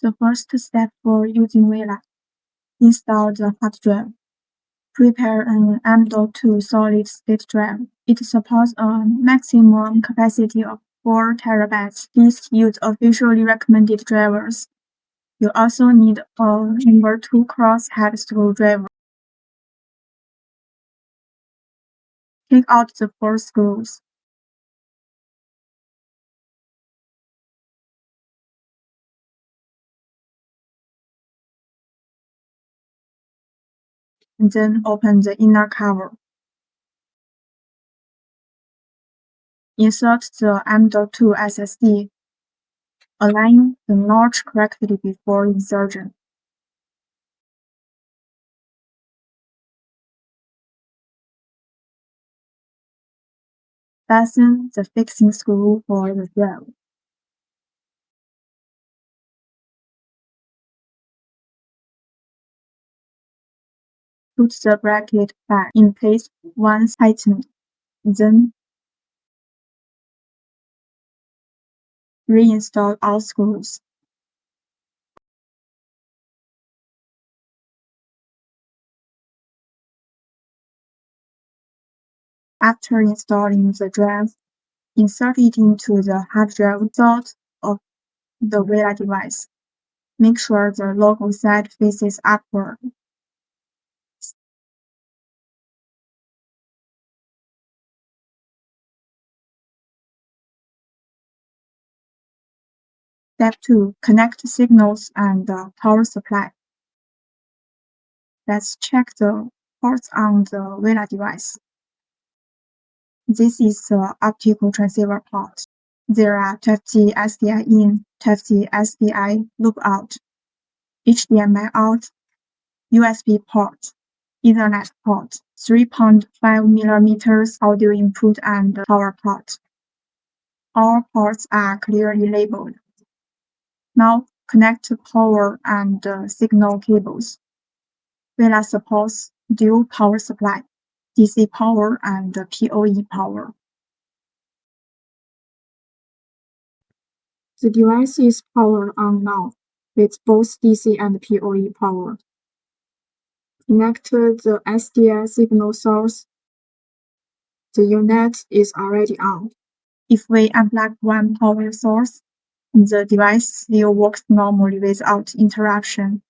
The first step for using VLAN: install the hard drive. Prepare an M.2 solid-state drive. It supports a maximum capacity of 4 terabytes. Please use officially recommended drivers. You also need a number 2 crosshead screwdriver. Take out the 4 screws. Then open the inner cover. Insert the M.2 SSD. Align the notch correctly before insertion. Fasten the fixing screw for the drive. Put the bracket back in place once tightened. Then reinstall all screws. After installing the drive, insert it into the hard drive slot of the VLAN device. Make sure the logo side faces upward. Step 2. Connect signals and power supply. Let's check the ports on the VLAN device. This is the optical transceiver port. There are 12G SDI in, 12G SDI loop out, HDMI out, USB port, Ethernet port, 3.5mm audio input and power port. All ports are clearly labeled. Now connect power and signal cables. VLAN supports dual power supply, DC power and PoE power. The device is powered on now with both DC and PoE power. Connect the SDI signal source. The unit is already on. If we unplug one power source, the device still works normally without interruption.